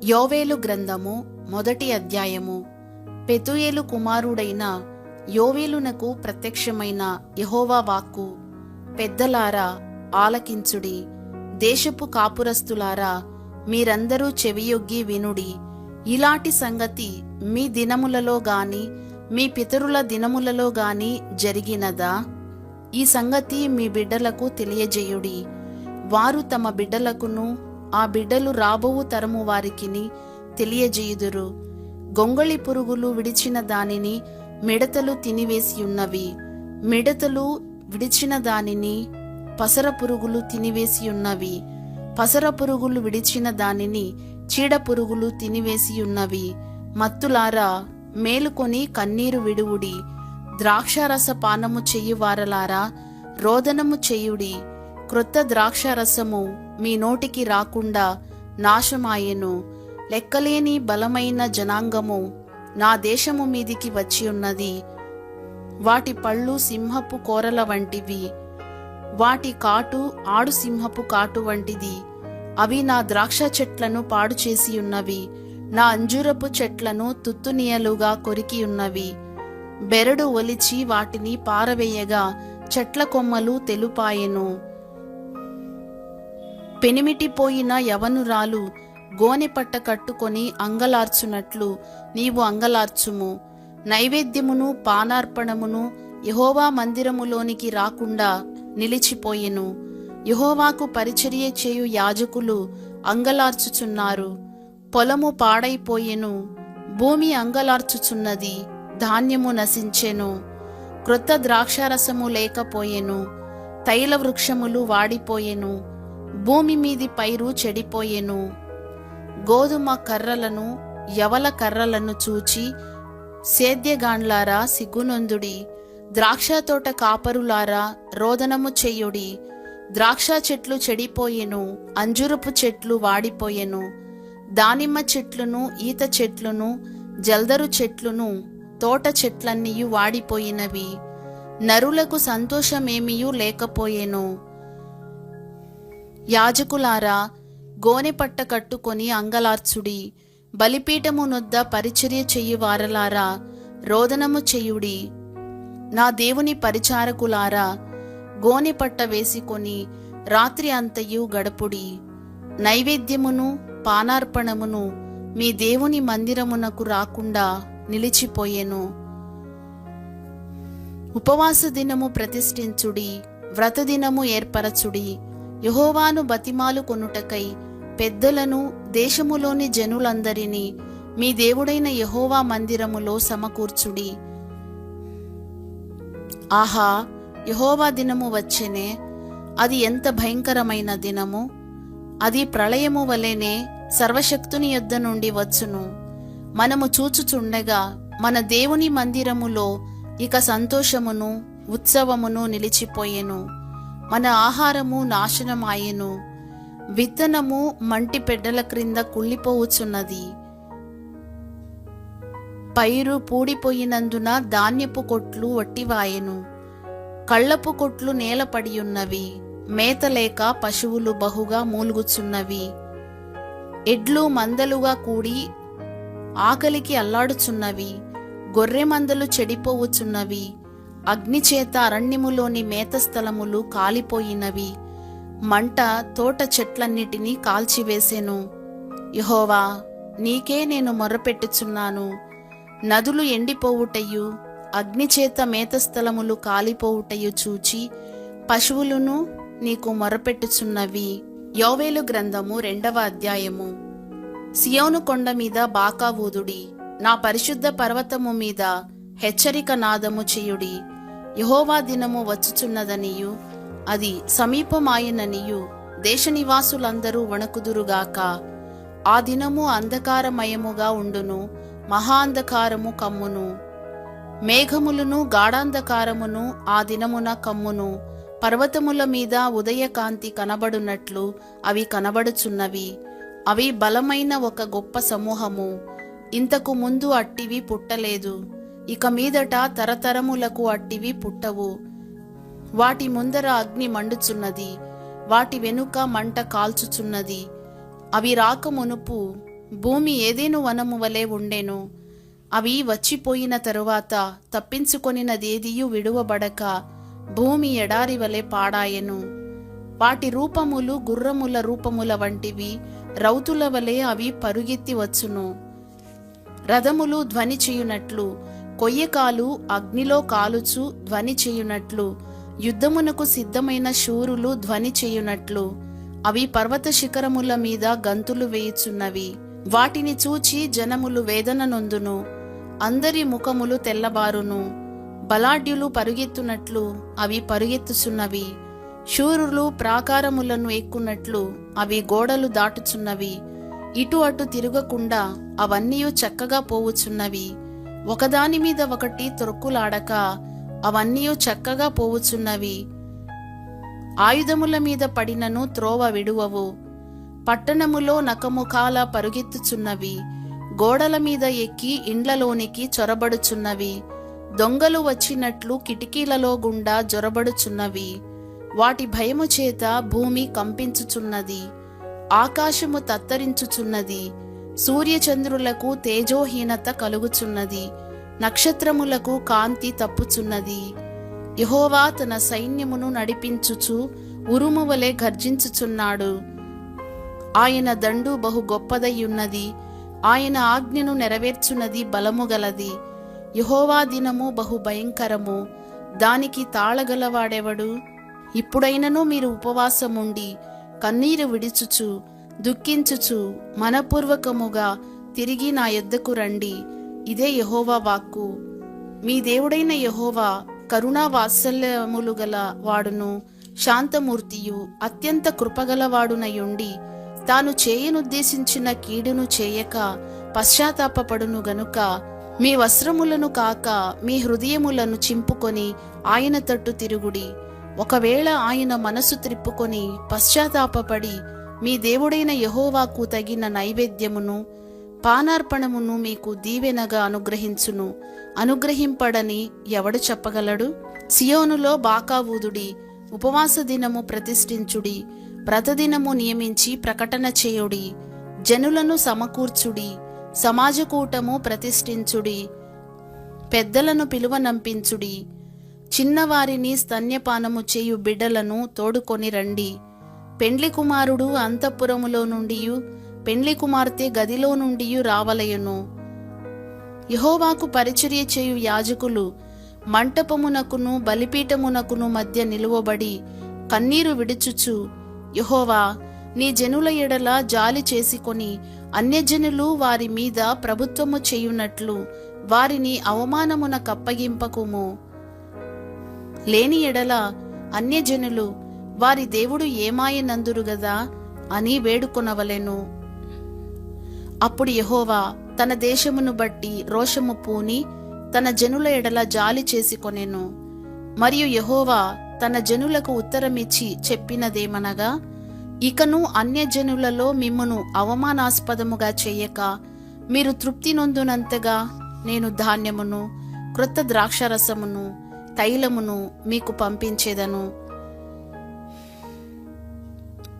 యోవేలు గ్రంథము 1వ అధ్యాయము. పెతూయేలు కుమారుడైన యోవేలునకు ప్రత్యక్షమైన యెహోవా వాక్కు. పెద్దలారా ఆలకించుడి, దేశపు కాపురస్తులారా మీరందరూ చెవియొగ్గి వినుడి. ఇలాంటి సంగతి మీ దినములలో గాని మీ పితరుల దినములలో గాని జరిగినదా? ఈ సంగతి మీ బిడ్డలకు తెలియజేయుడి. వారు తమ బిడ్డలకును ఆ బిడ్డలు రాబోవు తరము వారికిని తెలియజేయుదురు. గొంగళి పురుగులు విడిచిన దానిని మిడతలు తినివేసియున్నవి, మిడతలు విడిచిన దానిని పసర పురుగులు తినివేసియున్నవి, పసర పురుగులు విడిచిన దానిని చీడ పురుగులు తినివేసియున్నవి. మత్తులారా మేలుకొని కన్నీరు విడువుడి, ద్రాక్షారస పానము చెయ్యువారలారా రోదనము చేయుడి. క్రొత్త ద్రాక్షారసము మీ నోటికి రాకుండా నాశమాయెను. లెక్కలేని బలమైన జనాంగము నా దేశము మీదికి వచ్చి ఉన్నది. వాటి పళ్ళు సింహపు కోరల వంటివి, వాటి కాటు ఆడు సింహపు కాటు వంటిది. అవి నా ద్రాక్ష చెట్లను పాడు చేసి ఉన్నవి, నా అంజూరపు చెట్లను తుత్తునియలుగా కొరికి ఉన్నవి. బెరడు ఒలిచి వాటిని పారవేయగా చెట్ల కొమ్మలు తెలుపాయెను. పెనిమిటిపోయిన యవనురాలు గోనె పట్ట కట్టుకొని అంగలార్చునట్లు నీవు అంగలార్చుము. నైవేద్యమును పానార్పణమును యెహోవా మందిరములోనికి రాకుండా నిలిచిపోయెను. యెహోవాకు పరిచర్య చేయు యాజకులు అంగలార్చుచున్నారు. పొలము పాడైపోయెను, భూమి అంగలార్చుచున్నది, ధాన్యము నశించెను. క్రొత్త ద్రాక్షారసము లేకపోయెను, తైల వృక్షములు వాడిపోయెను, భూమి మీది పైరు చెడిపోయెను. గోధుమ కర్రలను యవల కర్రలను చూచి సేద్యగాండ్లారా సిగ్గునొందుడి. ద్రాక్ష తోట కాపరులారా రోదనము చెయ్యుడి. ద్రాక్ష చెట్లు చెడిపోయెను, అంజురపు చెట్లు వాడిపోయెను, దానిమ్మ చెట్లును ఈత చెట్లును జల్దరు చెట్లును తోట చెట్లన్నీయు వాడిపోయినవి. నరులకు సంతోషమేమియూ లేకపోయెను. యాజకులారా గోనె పట్ట కట్టుకొని అంగలార్చుడి. బలిపీఠము నొద్ద పరిచర్య చెయ్యువారలారా రోదనము చెయ్యుడి. నా దేవుని పరిచారకులారా గోనె పట్ట వేసుకొని రాత్రి అంతయు గడపుడి. నైవేద్యమును పానార్పణమును మీ దేవుని మందిరమునకు రాకుండా నిలిచిపోయెను. ఉపవాస దినము ప్రతిష్ఠించుడి, వ్రత దినము ఏర్పరచుడి. యెహోవాను బతిమాలు కొనుటకై పెద్దలను దేశములోని జనులందరినీ మీ దేవుడైన యెహోవా మందిరములో సమకూర్చుడి. ఆహా, యెహోవా దినము వచ్చెనే, అది ఎంత భయంకరమైన దినము! అది ప్రళయము వలెనే సర్వశక్తుని యొద్ద నుండి వచ్చును. మనము చూచుచుండగా మన దేవుని మందిరములో ఇక సంతోషమును ఉత్సవమును నిలిచిపోయెను. మన ఆహారము నాశనమాయెను, విత్తనము మంటి పెడ్డల క్రింద కుళ్ళిపోవుచున్నది. పైరు పూడిపోయినందున ధాన్యపు కొట్లు వట్టివాయెను, కళ్ళపు కొట్లు నేలపడియున్నవి. మేతలేక పశువులు బహుగా మూలుగుచున్నవి. ఎడ్లు మందలుగా కూడి ఆకలికి అల్లాడుచున్నవి. గొర్రె మందలు చెడిపోవుచున్నవి. అగ్నిచేత అరణ్యములోని మేతస్థలములు కాలిపోయినవి. మంట తోట చెట్లన్నిటినీ కాల్చివేసెను. యెహోవా, నీకే నేను మొర్రపెట్టుచున్నాను. నదులు ఎండిపోవుటయు అగ్నిచేత మేతస్థలములు కాలిపోవుటయు చూచి పశువులను నీకు మొర్రపెట్టుచున్నవి. యోవేలు గ్రంథము 2వ అధ్యాయము. సియోను కొండ మీద బాకా ఊదుడి, నా పరిశుద్ధ పర్వతము మీద హెచ్చరిక నాదము చేయుడి. యెహోవా దినము వచ్చుచున్నదనియు అది సమీపమాయననియు దేశ నివాసులందరూ వణకుదురుగాక. ఆ దినము అంధకారమయముగా ఉండును, మహా అంధకారము కమ్మును. మేఘములను గాఢాంధకారమును ఆ దినమున కమ్మును. పర్వతముల మీద ఉదయకాంతి కనబడునట్లు అవి కనబడుచున్నవి. అవి బలమైన ఒక గొప్ప సమూహము. ఇంతకు ముందు అట్టివి పుట్టలేదు, ఇక మీదట తరతరములకు అట్టివి పుట్టవు. వాటి ముందర అగ్ని మండుచున్నది, వాటి వెనుక మంట కాల్చుచున్నది. అవి రాకమునుపు భూమి ఏదేను వనము వలె ఉండెను. అవి వచ్చిపోయిన తరువాత తప్పించుకొనినదేదియు విడువబడక భూమి ఎడారి వలె పాడాయెను. వాటి రూపములు గుర్రముల రూపముల వంటివి, రౌతుల వలె అవి పరుగెత్తి వచ్చును. రథములు ధ్వని చేయునట్లు, కొయ్యకాలు అగ్నిలో కాలుచు ధ్వని చేయునట్లు, యుద్ధమునకు సిద్ధమైన శూరులు ధ్వని చేయునట్లు అవి పర్వత శిఖరముల మీద గంతులు వేయుచున్నవి. వాటిని చూచి జనములు వేదన నొందును, అందరి ముఖములు తెల్లబారును. బలాఢ్యులు పరుగెత్తునట్లు అవి పరుగెత్తుచున్నవి. శూరులు ప్రాకారములను ఎక్కున్నట్లు అవి గోడలు దాటుచున్నవి. ఇటు అటు తిరగకుండా అవన్నీ చక్కగా పోవుచున్నవి. ఒకదాని మీద ఒకటి తొరుకులాడక అవన్నీ చక్కగా పోవుచున్నవి. ఆయుధముల మీద పడినను త్రోవ విడువవు. పట్టణములో నకముఖాల పరుగెత్తుచున్నవి. గోడల మీద ఎక్కి ఇండ్లలోనికి చొరబడుచున్నవి. దొంగలు వచ్చినట్లు కిటికీలలో గుండా జొరబడుచున్నవి. వాటి భయము చేత భూమి కంపించుచున్నది, ఆకాశము తత్తరించుచున్నది. సూర్యచంద్రులకు తేజోహీనత కలుగుచున్నది, నక్షత్రములకు కాంతి తప్పుచున్నది. యెహోవా తన సైన్యమును నడిపించుచు ఉరుము వలె గర్జించుచున్నాడు. ఆయన దండు బహు గొప్పదయ్యున్నది, ఆయన ఆజ్ఞను నెరవేర్చున్నది బలము గలది. యెహోవా దినము బహు భయంకరము, దానికి తాళగలవాడెవడు? ఇప్పుడైనను మీరు ఉపవాసముండి కన్నీరు విడిచుచు దుఃఖించుచు మనపూర్వకముగా తిరిగి నా యొద్దకు రండి. ఇదే యెహోవా వాక్కు. మీ దేవుడైన యెహోవా కరుణా వాత్సల్యములు గల వాడును, శాంతమూర్తియు, అత్యంత కృపగలవాడునయుండి తాను చేయనుద్దేశించిన కీడును చేయక పశ్చాత్తాపపడును గనుక మీ వస్త్రములను కాక మీ హృదయములను చింపుకొని ఆయన తట్టు తిరుగుడి. ఒకవేళ ఆయన మనసు త్రిప్పుకొని పశ్చాత్తాపపడి మీ దేవుడైన యెహోవాకు తగిన నైవేద్యమును పానార్పణమును మీకు దీవెనగా అనుగ్రహించును. అనుగ్రహింపడని ఎవడు చెప్పగలడు? సియోనులో బాకా ఊదుడి, ఉపవాస దినము ప్రతిష్ఠించుడి, వ్రతదినము నియమించి ప్రకటన చేయుడి. జనులను సమకూర్చుడి, సమాజకూటము ప్రతిష్ఠించుడి, పెద్దలను పిలువనంపించుడి. చిన్నవారిని స్తన్యపానము చేయు బిడ్డలను తోడుకొని రండి. పెండ్లి కుమారుడు అంతఃపురములో నుండియు పెండ్లి కుమార్తె గదిలో నుండి రావలయును. యెహోవాకు పరిచర్య చేయు యాజకులు మంటపమునకును బలిపీఠమునకును మధ్య నిలువబడి కన్నీరు విడుచుచు, యెహోవా, నీ జనుల ఎడల జాలి చేసుకొని అన్యజనులు వారి మీద ప్రభుత్వము చేయునట్లు వారిని అవమానమున కప్పగింపకుము. లేని ఎడల అన్యజనులు వారి దేవుడు ఏమాయనందురు గదా అని వేడుకొనవలెను. అప్పుడు యెహోవా తన దేశమును బట్టి రోషము పూని తన జనుల ఎడల జాలి చేసుకొనెను. మరియు యెహోవా తన జనులకు ఉత్తరమిచ్చి చెప్పినదేమనగా, ఇకను అన్యజనులలో మిమ్మును అవమానాస్పదముగా చేయక మీరు తృప్తి నొందునంతగా నేను ధాన్యమును, క్రొత్త ద్రాక్షరసమును, తైలమును మీకు పంపించేదను.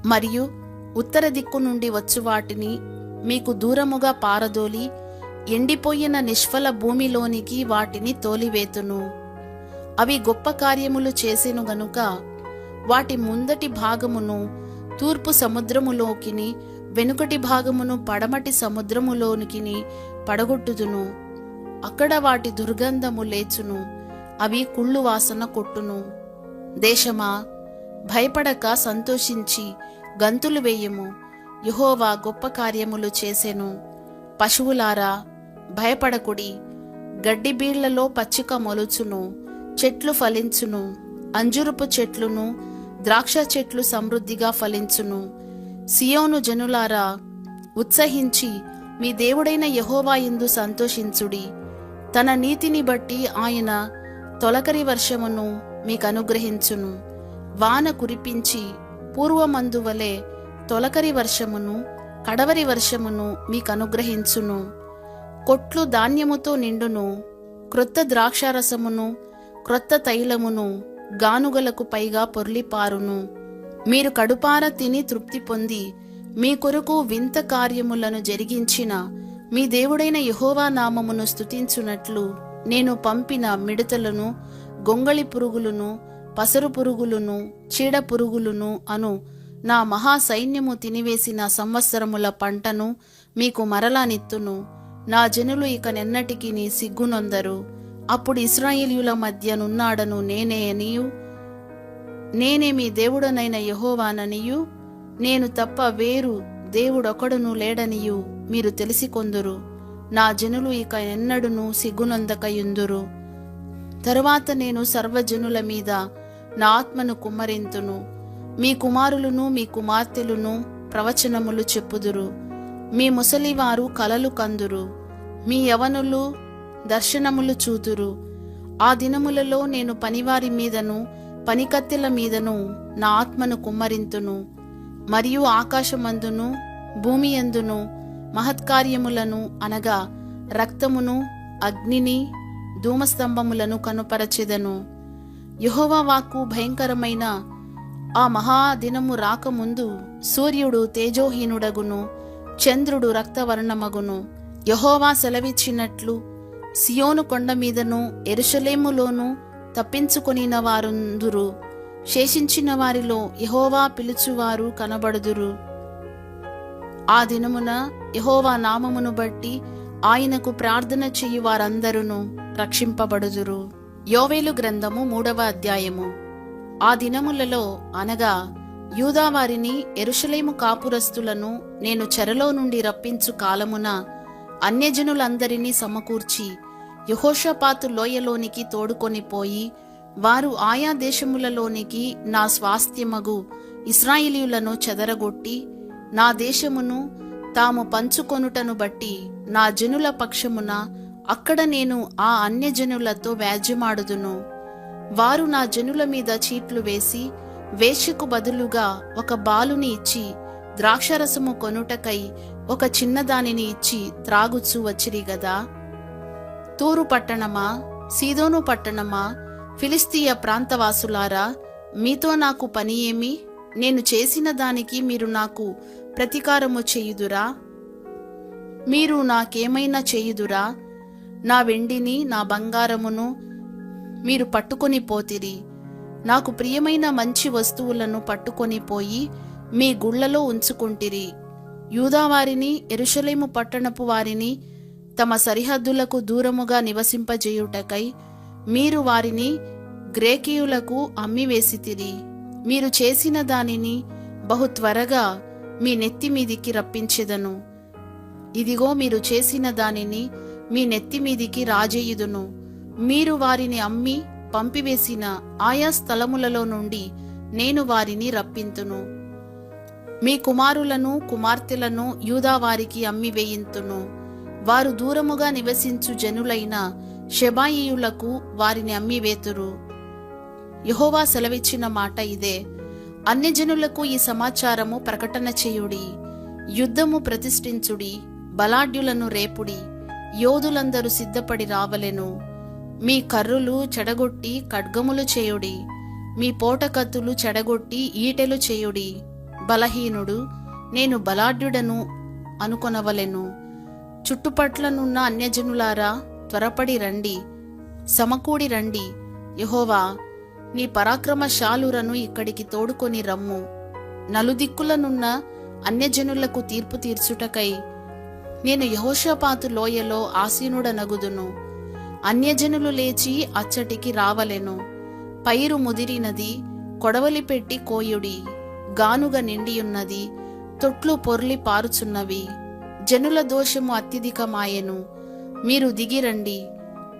మరియు ఉత్తర దిక్కు నుండి వచ్చు వాటిని మీకు దూరముగా పారదోలి ఎండిపోయిన నిష్ఫల భూమిలోనికి వాటిని తోలివేతును. అవి గొప్ప కార్యములు చేసెను గనుక వాటి ముందటి భాగమును తూర్పు సముద్రములోకిని వెనుకటి భాగమును పడమటి సముద్రములోనికిని పడగొట్టుదును. అక్కడ వాటి దుర్గంధము లేచును, అవి కుళ్ళు వాసన కొట్టును. దేశమా, భయపడక సంతోషించి గంతులు వేయుము, యెహోవా గొప్ప కార్యములు చేసెను. పశువులారా, భయపడకుడి. గడ్డి బీళ్లలో పచ్చిక మొలుచును, చెట్లు ఫలించును, అంజురపు చెట్లును ద్రాక్ష చెట్లు సమృద్ధిగా ఫలించును. సియోను జనులారా, ఉత్సహించి మీ దేవుడైన యెహోవా యందు సంతోషించుడి. తన నీతిని బట్టి ఆయన తొలకరి వర్షమును మీకు అనుగ్రహించును. వాన కురిపించి పూర్వమందువలే తొలకరి వర్షమును కడవరి వర్షమును మీకు అనుగ్రహించును. కొట్లు ధాన్యముతో నిండును, క్రొత్త ద్రాక్షారసమును క్రొత్త తైలమును గానుగలకు పైగా పొర్లిపారును. మీరు కడుపార తిని తృప్తి పొంది మీ కొరకు వింత కార్యములను జరిగించిన మీ దేవుడైన యెహోవా నామమును స్తుతించునట్లు నేను పంపిన మిడతలను, గొంగళి పురుగులను, పసరు పురుగులను, చీడ పురుగులను అను నా మహా సైన్యము తినివేసిన సంవత్సరముల పంటను మీకు మరలా నిత్తును. నా జనులు ఇక నెన్నటికి నీ సిగ్గునొందరు. అప్పుడు ఇశ్రాయేలీయుల మధ్య నున్నాడను నేనే అనియు, నేనే మీ దేవుడనైన యెహోవాననియు, నేను తప్ప వేరు దేవుడొకడును లేడనియు మీరు తెలిసికొందురు. నా జనులు ఇక ఎన్నడును సిగ్గునొందకయుందురు. తరువాత నేను సర్వజనుల మీద నా ఆత్మను కుమ్మరింతును. మీ కుమారులను మీ కుమార్తెలను ప్రవచనములు చెప్పుదురు. మీ ముసలివారు కలలు కందురు. మీ యవనులు దర్శనములు చూతురు. ఆ దినములలో నేను పనివారి మీదను పనికత్తెల మీదను నా ఆత్మను కుమ్మరింతును. మరియు ఆకాశమందును భూమి యందును మహత్కార్యములను అనగా రక్తమును, అగ్నిని, ధూమస్తంభములను కనుపరచెదను. యెహోవా వాక్కు భయంకరమైన ఆ మహాదినము రాకముందు సూర్యుడు తేజోహీనుడగును, చంద్రుడు రక్తవర్ణమగును. యెహోవా సెలవిచ్చినట్లు సియోను కొండ మీదను యెరూషలేములోను తప్పించుకొనిన వారుందురు. శేషించిన వారిలో యెహోవా పిలుచువారు కనబడుదురు. ఆ దినమున యెహోవా నామమును బట్టి ఆయనకు ప్రార్థన చేయు వారందరూ రక్షింపబడుదురు. యోవేలు గ్రంథము 3వ అధ్యాయము. ఆ దినములలో అనగా యూదావారిని యెరూషలేము కాపురస్తులను నేను చెరలో నుండి రప్పించు కాలమున అన్యజనులందరినీ సమకూర్చి యెహోషాపాతు లోయలోనికి తోడుకొని పోయి వారు ఆయా దేశములలోనికి నా స్వాస్థ్యమగు ఇశ్రాయేలీయులను చెదరగొట్టి నా దేశమును తాము పంచుకొనుటను బట్టి నా జనుల పక్షమున అక్కడ నేను ఆ అన్యజనులతో వ్యాజ్యమాడుదును. వారు నా జనుల మీద చీట్లు వేసి వేశ్యకు బదులుగా ఒక బాలుని ఇచ్చి ద్రాక్షరసము కొనుటకై ఒక చిన్నదానిని ఇచ్చి త్రాగుచూ వచ్చిరి గదా. తూరు పట్టణమా, సీదోను పట్టణమా, ఫిలిస్తీయ ప్రాంతవాసులారా, మీతో నాకు పని ఏమి? నేను చేసిన దానికి మీరు నాకు ప్రతీకారము చేయుదురా? మీరు నాకేమైనా చేయుదురా? నా వెండిని, నా బంగారమును మీరు పట్టుకొని పోతిరి. నాకు ప్రియమైన మంచి వస్తువులను పట్టుకొని పోయి మీ గుళ్లలో ఉంచుకుంటిరి. యూదావారిని, యెరూషలేము పట్టణపు వారిని తమ సరిహద్దులకు దూరముగా నివసింపజేయుటకై మీరు వారిని గ్రేకీయులకు అమ్మివేసితిరి. మీరు చేసిన దానిని బహు త్వరగా మీ నెత్తి మీదికి రప్పించెదను. ఇదిగో మీరు చేసిన దానిని మీ నెత్తి మీదికి రాజేయుదును. మీరు వారిని అమ్మి పంపివేసిన ఆయా స్థలములలో నుండి నేను వారిని రప్పింతును. మీ కుమారులను కుమార్తెలను యూదావారికి అమ్మివేయింతును. వారు దూరముగా నివసించు జనులైన షెబాయీయులకు వారిని అమ్మివేతురు. యెహోవా సెలవిచ్చిన మాట ఇదే. అన్యజనులకు ఈ సమాచారము ప్రకటన చేయుడి. యుద్ధము ప్రతిష్ఠించుడి. బలాఢ్యులను రేపుడి. యోధులందరూ సిద్ధపడి రావలెను. మీ కర్రులు చెడగొట్టి ఖడ్గములు చేయుడి. మీ పోటకత్తులు చెడగొట్టి ఈటెలు చేయుడి. బలహీనుడు నేను బలాఢ్యుడను అనుకొనవలెను. చుట్టుపట్లనున్న అన్యజనులారా, త్వరపడి రండి, సమకూడి రండి. యెహోవా నీ పరాక్రమశాలురను ఇక్కడికి తోడుకొని రమ్ము. నలుదిక్కులనున్న అన్యజనులకు తీర్పు తీర్చుటకై నేను యెహోషాపాతు లోయలో ఆసీనుడనగుదును. అన్యజనులు లేచి అచ్చటికి రావలెను. పైరు ముదిరినది, కొడవలి పెట్టి కోయుడి. గానుగ నిండియున్నది, తొట్లు పొర్లి పారుచున్నవి. జనుల దోషము అత్యధికమాయెను. మీరు దిగిరండి.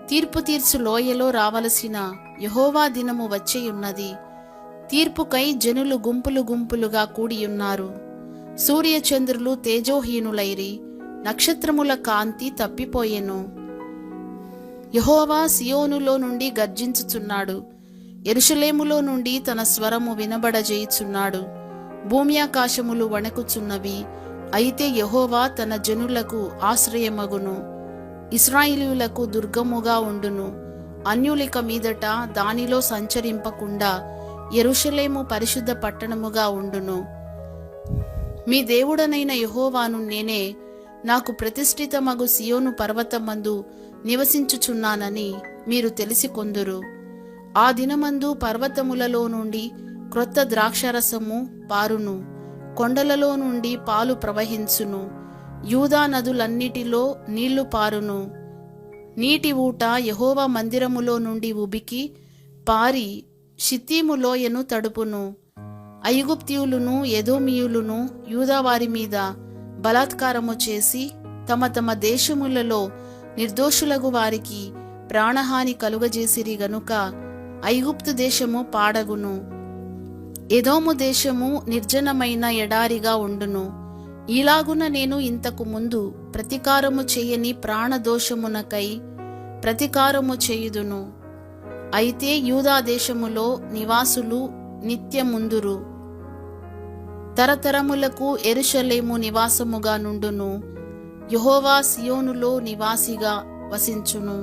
తీర్పు తీర్చు లోయలో రావలసిన యెహోవా దినము వచ్చేయున్నది. తీర్పుకై జనులు గుంపులు గుంపులుగా కూడియున్నారు. సూర్యచంద్రులు తేజోహీనులైరి. నక్షత్రముల కాంతి తప్పిపోయెను. యెహోవా సియోనులో నుండి గర్జించుచున్నాడు. యెరూషలేములో నుండి తన స్వరము వినబడజేయుచున్నాడు. భూమి ఆకాశములు వణకుచున్నవి. అయితే యెహోవా తన జనులకు ఆశ్రయమగును. ఇశ్రాయేలీయులకు దుర్గముగా ఉండును. అన్యులిక మీదట దానిలో సంచరింపకుండా యెరూషలేము పరిశుద్ధ పట్టణముగా ఉండును. మీ దేవుడనైన యెహోవాను నేనే, నాకు ప్రతిష్ఠితమగు సియోను పర్వతమందు నివసించుచున్నానని మీరు తెలిసికొందురు. ఆ దినమందు పర్వతములలో నుండి క్రొత్త ద్రాక్షారసము పారును, కొండలలో నుండి పాలు ప్రవహించును, యూదా నదులన్నిటిలో నీళ్లు పారును. నీటి ఊట యెహోవా మందిరములో నుండి ఉబికి పారి షిత్తీము లోయను తడుపును. ఐగుప్తీయులను ఎదోమీయులను యూదావారి మీద బలాత్కారము చేసి తమ తమ దేశములలో నిర్దోషులగు వారికి ప్రాణహాని కలుగజేసిరి గనుక ఐగుప్తు దేశము పాడగును, ఎదోము దేశము నిర్జనమైన ఎడారిగా ఉండును. ఇలాగున నేను ఇంతకు ముందు ప్రతీకారము చేయని ప్రాణదోషమునకై ప్రతీకారము చేయుదును. అయితే యూదా దేశములో నివాసులు నిత్యముందురు, తరతరములకు యెరూషలేము నివాసముగా నుండును. యెహోవా సియోనులో నివాసిగా వసించును.